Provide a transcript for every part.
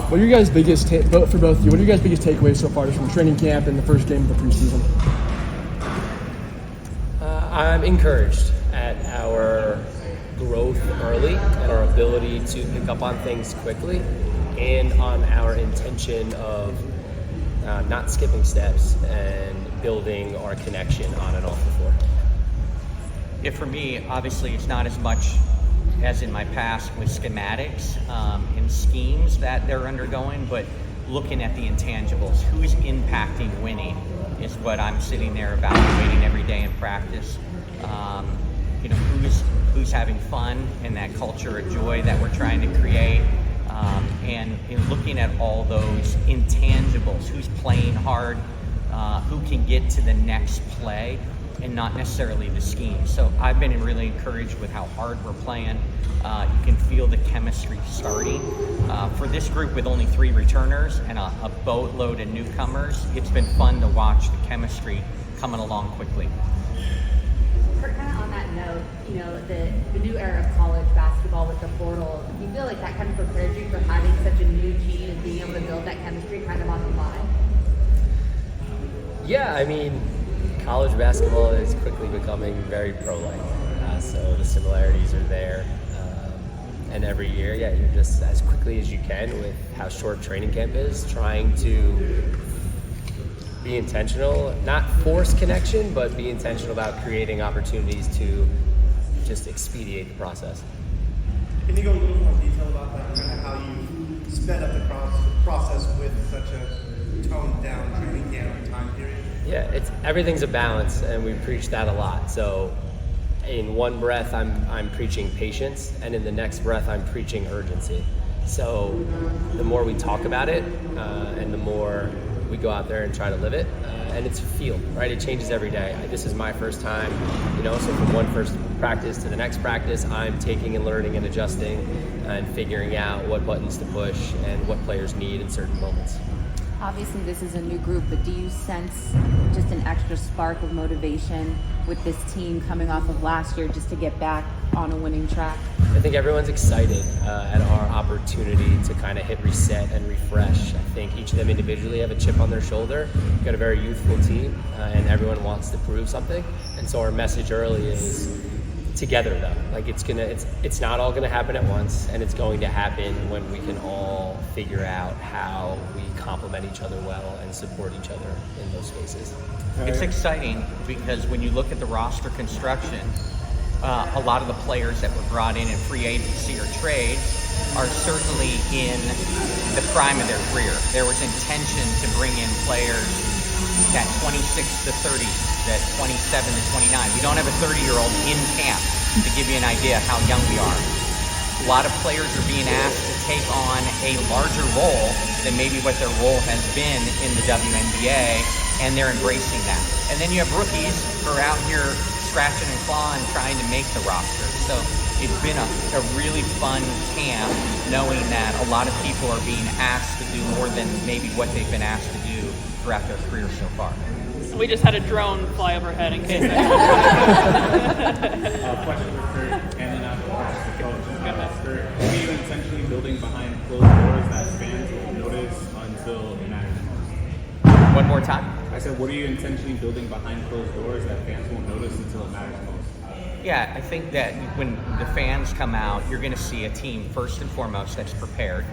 What are your guys' biggest for both of you? What are your guys' biggest takeaways so far, just from training camp and the first game of the preseason? I'm encouraged at our growth early and our ability to pick up on things quickly, and on our intention of not skipping steps and building our connection on and off the floor. Yeah, for me, obviously, it's not as much as in my past with schematics and schemes that they're undergoing, but looking at the intangibles. Who's impacting winning is what I'm sitting there evaluating every day in practice. Who's having fun and that culture of joy that we're trying to create. And in looking at all those intangibles, who's playing hard, who can get to the next play, and not necessarily the scheme. So I've been really encouraged with how hard we're playing. You can feel the chemistry starting. For this group with only 3 returners and a boatload of newcomers, it's been fun to watch the chemistry coming along quickly. Kurt, kind of on that note, the new era of college basketball with the portal, do you feel like that kind of prepared you for having such a new team and being able to build that chemistry kind of on the fly? Yeah, I mean, college basketball is quickly becoming very pro-like, so the similarities are there. And every year, you're just as quickly as you can with how short training camp is, trying to be intentional, not force connection, but be intentional about creating opportunities to just expedite the process. Can you go a little more detail about that, kind of how you sped up the process with such a toned down training camp time period? Yeah, everything's a balance, and we preach that a lot. So in one breath, I'm preaching patience, and in the next breath, I'm preaching urgency. So the more we talk about it, and the more we go out there and try to live it, and it's a field, right? It changes every day. This is my first time, so from one first practice to the next practice, I'm taking and learning and adjusting and figuring out what buttons to push and what players need in certain moments. Obviously, this is a new group, but do you sense just an extra spark of motivation with this team coming off of last year just to get back on a winning track? I think everyone's excited at our opportunity to kind of hit reset and refresh. I think each of them individually have a chip on their shoulder. We've got a very youthful team, and everyone wants to prove something. And so our message early is together, though. Like it's not all gonna happen at once, and it's going to happen when we can all figure out how we complement each other well and support each other in those spaces. It's exciting because when you look at the roster construction, a lot of the players that were brought in free agency or trade are certainly in the prime of their career. There was intention to bring in players at 26 to 30, at 27 to 29. We don't have a 30-year-old in camp to give you an idea how young we are. A lot of players are being asked to take on a larger role than maybe what their role has been in the WNBA, and they're embracing that. And then you have rookies who are out here scratching and clawing, trying to make the roster. So it's been a really fun camp, knowing that a lot of people are being asked to do more than maybe what they've been asked to do throughout their career so far. We just had a drone fly overhead in case Question for Curt, and then after question for Coach. Curt, what are you intentionally building behind closed doors that fans won't notice until it matters most? One more time. I said, what are you intentionally building behind closed doors that fans won't notice until it matters most? Yeah, I think that when the fans come out, you're going to see a team, first and foremost, that's prepared,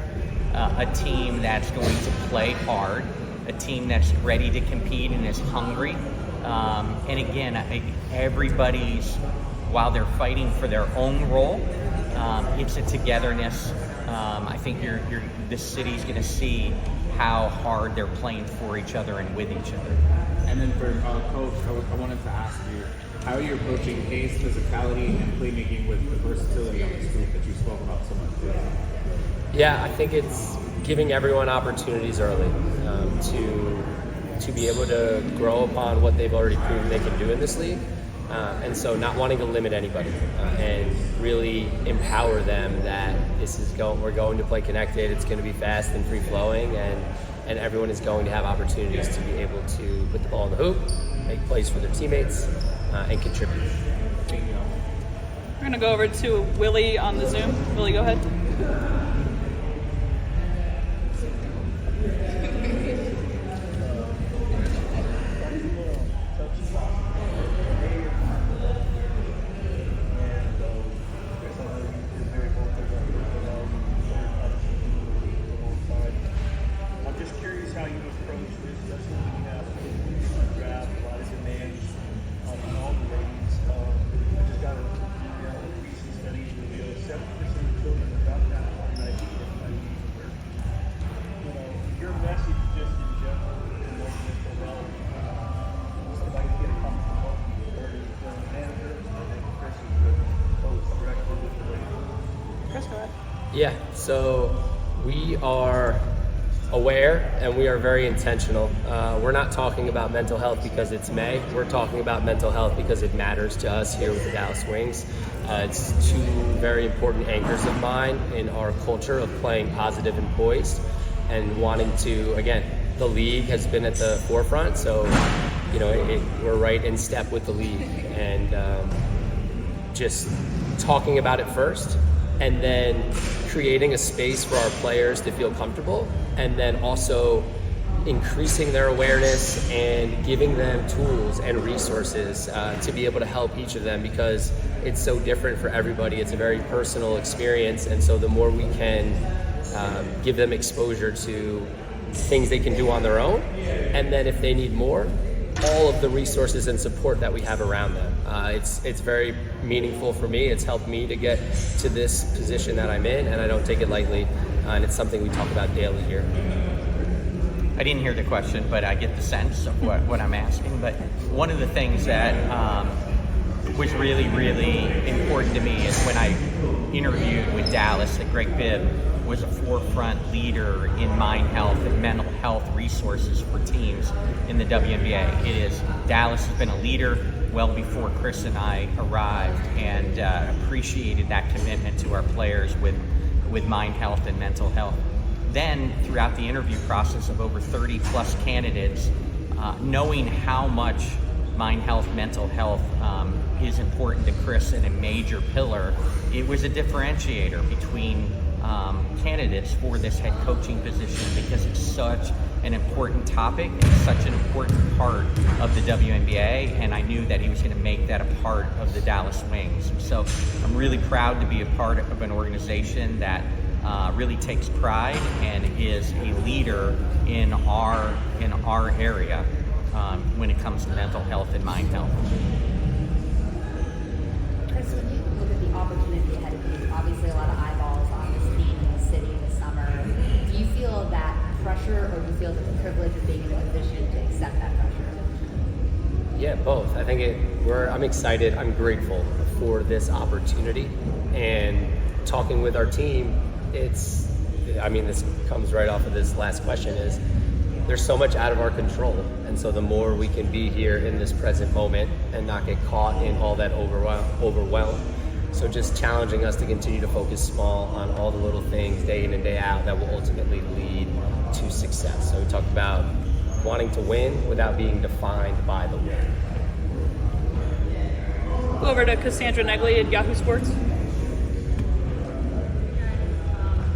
a team that's going to play hard, a team that's ready to compete and is hungry. And again, everybody's, while they're fighting for their own role, it's a togetherness. I think the city's going to see how hard they're playing for each other and with each other. And then for Coach, I wanted to ask you, how are you approaching pace, physicality, and playmaking with the versatility of this group that you spoke about so much today? Yeah, I think it's giving everyone opportunities early to be able to grow upon what they've already proven they can do in this league. And so not wanting to limit anybody and really empower them that we're going to play connected, it's going to be fast and free-flowing, and everyone is going to have opportunities to be able to put the ball in the hoop, make plays for their teammates, and contribute. We're going to go over to Willie on the Zoom. Willie, go ahead. Yeah, so we are aware and we are very intentional. We're not talking about mental health because it's May. We're talking about mental health because it matters to us here with the Dallas Wings. It's two very important anchors of mine in our culture of playing positive and poised and wanting to, again, the league has been at the forefront, so we're right in step with the league, and just talking about it first, and then creating a space for our players to feel comfortable, and then also increasing their awareness and giving them tools and resources to be able to help each of them, because it's so different for everybody. It's a very personal experience, and so the more we can give them exposure to things they can do on their own, and then if they need more, all of the resources and support that we have around them. It's very meaningful for me. It's helped me to get to this position that I'm in, and I don't take it lightly, and it's something we talk about daily here. I didn't hear the question, but I get the sense of what I'm asking. But one of the things that was really, really important to me is when I interviewed with Dallas, that Greg Bibb was a forefront leader in mind health and mental health resources for teams in the WNBA. Dallas has been a leader well before Chris and I arrived, and appreciated that commitment to our players with mind health and mental health. Then throughout the interview process of over 30 plus candidates, knowing how much mind health, mental health is important to Chris and a major pillar, it was a differentiator between candidates for this head coaching position, because it's such an important topic and such an important part of the WNBA, and I knew that he was going to make that a part of the Dallas Wings. So I'm really proud to be a part of an organization that really takes pride and is a leader in our area when it comes to mental health and mind health. Chris, when you look at the opportunity ahead of you, obviously a lot of eyeballs on this team in the city this summer. Do you feel that pressure, or do you feel the privilege of being in a position to accept that pressure? Yeah, both. I think I'm excited. I'm grateful for this opportunity, and talking with our team, this comes right off of this last question, is there's so much out of our control, and so the more we can be here in this present moment and not get caught in all that overwhelm. So just challenging us to continue to focus small on all the little things day in and day out that will ultimately lead to success. So we talked about wanting to win without being defined by the win. Go over to Cassandra Negley at Yahoo Sports.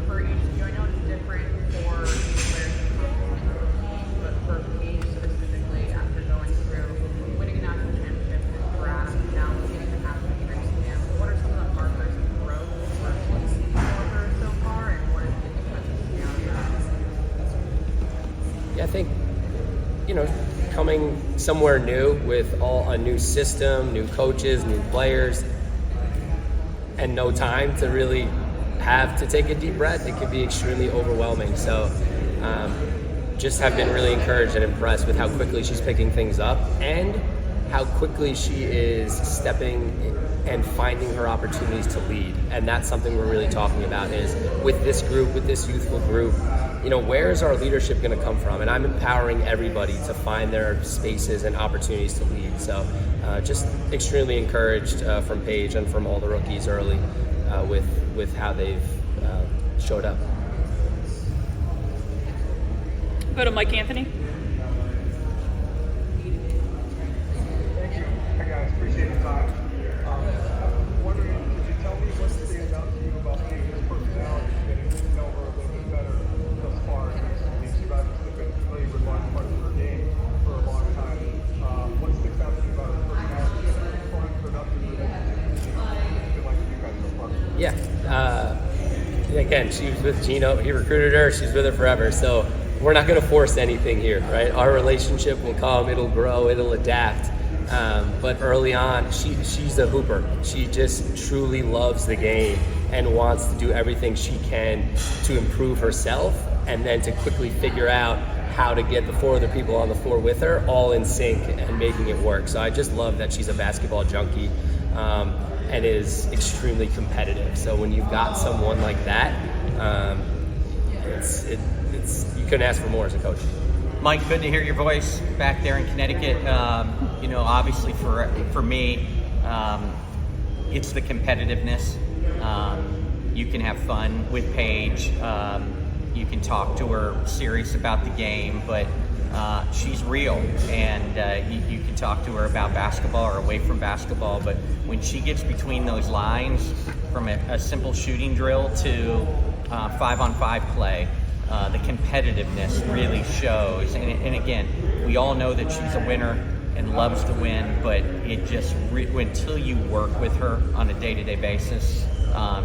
For each of you, I know it's different for players, but for Paige specifically, after going through winning a national championship, this draft, now getting the national championship, what are some of the markers of growth for what you've seen for her so far, and what is the expected Yeah, I think, coming somewhere new with a new system, new coaches, new players, and no time to really have to take a deep breath, it could be extremely overwhelming. So just have been really encouraged and impressed with how quickly she's picking things up and how quickly she is stepping and finding her opportunities to lead. And that's something we're really talking about, is with this group, with this youthful group, where is our leadership going to come from? And I'm empowering everybody to find their spaces and opportunities to lead. So just extremely encouraged from Paige and from all the rookies early with how they've showed up. Go to Mike Anthony. Thank you. Hey guys, appreciate the time. Wondering, could you tell me what stands out to you about Paige's personality, getting to know her a little bit better thus far? You've obviously been familiar with large parts of her game for a long time. What sticks out to you about her personality? Fun, productive relationship like you guys so far? Yeah. Again, she was with Gino. He recruited her. She's with her forever. So we're not going to force anything here, right? Our relationship will come. It'll grow. It'll adapt. But early on, she's a hooper. She just truly loves the game and wants to do everything she can to improve herself, and then to quickly figure out how to get the four other people on the floor with her all in sync and making it work. So I just love that she's a basketball junkie and is extremely competitive. So when you've got someone like that, It's you couldn't ask for more as a coach. Mike, good to hear your voice back there in Connecticut. Obviously for me, it's the competitiveness. You can have fun with Paige. You can talk to her serious about the game, but she's real, and you can talk to her about basketball or away from basketball, but when she gets between those lines, from a simple shooting drill to 5-on-5 play, the competitiveness really shows. And again, we all know that she's a winner and loves to win, but it just until you work with her on a day-to-day basis,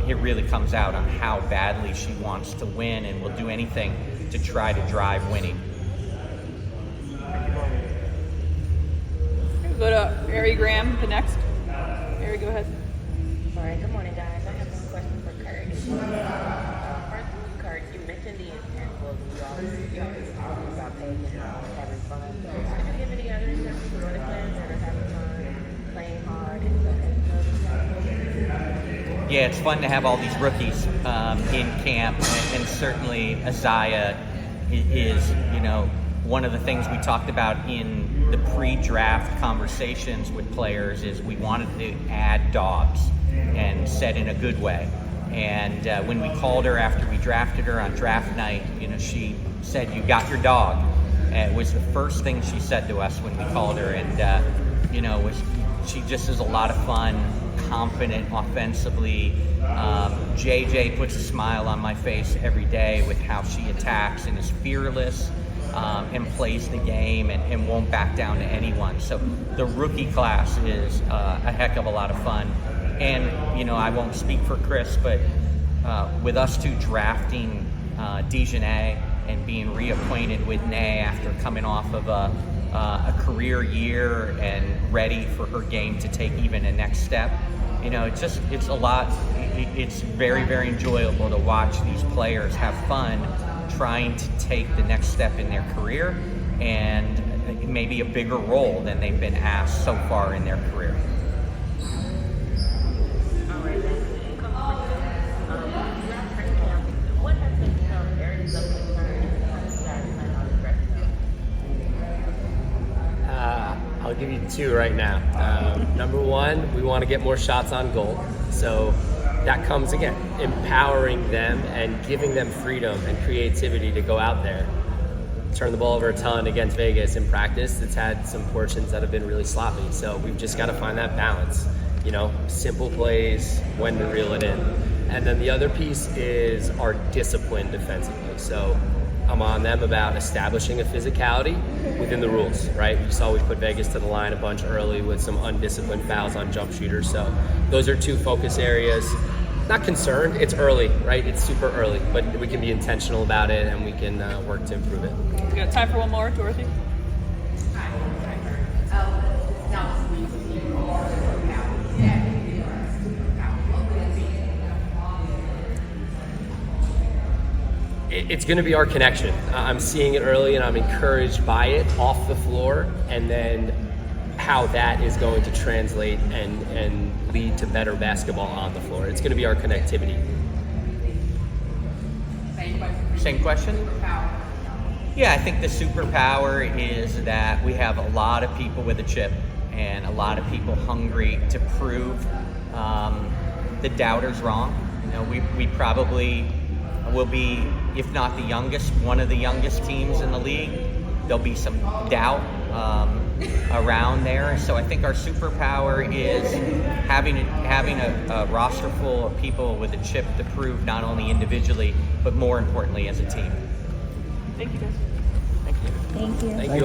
it really comes out on how badly she wants to win and will do anything to try to drive winning. We'll go to Ari Graham, the next. Ari, go ahead. All right, good morning, guys. I have one question for Curt. First, Curt, you mentioned the intangibles. You always talking about Paige and having fun. Could you give any other examples of other players that are having fun, playing hard, and stuff? Yeah, it's fun to have all these rookies in camp, and certainly Isaiah is, one of the things we talked about in the pre-draft conversations with players is we wanted to add dogs, and said in a good way. And when we called her after we drafted her on draft night, she said, "You got your dog." And it was the first thing she said to us when we called her, and she just is a lot of fun, confident offensively. JJ puts a smile on my face every day with how she attacks and is fearless, and plays the game and won't back down to anyone. So the rookie class is a heck of a lot of fun. And, I won't speak for Chris, but with us two drafting Dejanay and being reacquainted with Nay after coming off of a career year and ready for her game to take even a next step, it's a lot. It's very, very enjoyable to watch these players have fun trying to take the next step in their career and maybe a bigger role than they've been asked so far in their career. All right, what has been some areas of concern as you guys plan on addressing them? I'll give you two right now. Number one, we want to get more shots on goal. So that comes, again, empowering them and giving them freedom and creativity to go out there. Turn the ball over a ton against Vegas in practice. It's had some portions that have been really sloppy. So we've just got to find that balance. Simple plays, when to reel it in. And then the other piece is our discipline defensively. So I'm on them about establishing a physicality within the rules, right? You saw we put Vegas to the line a bunch early with some undisciplined fouls on jump shooters. So those are two focus areas. Not concerned, it's early, right? It's super early, but we can be intentional about it and we can work to improve it. We got time for one more, Dorothy. It's going to be our connection. I'm seeing it early and I'm encouraged by it off the floor, and then how that is going to translate and lead to better basketball on the floor. It's going to be our connectivity. Same question? Yeah, I think the superpower is that we have a lot of people with a chip and a lot of people hungry to prove the doubters wrong. We probably will be, if not the youngest, one of the youngest teams in the league. There'll be some doubt around there. So I think our superpower is having a roster full of people with a chip to prove not only individually, but more importantly as a team. Thank you, guys. Thank you. Thank you. Thank you.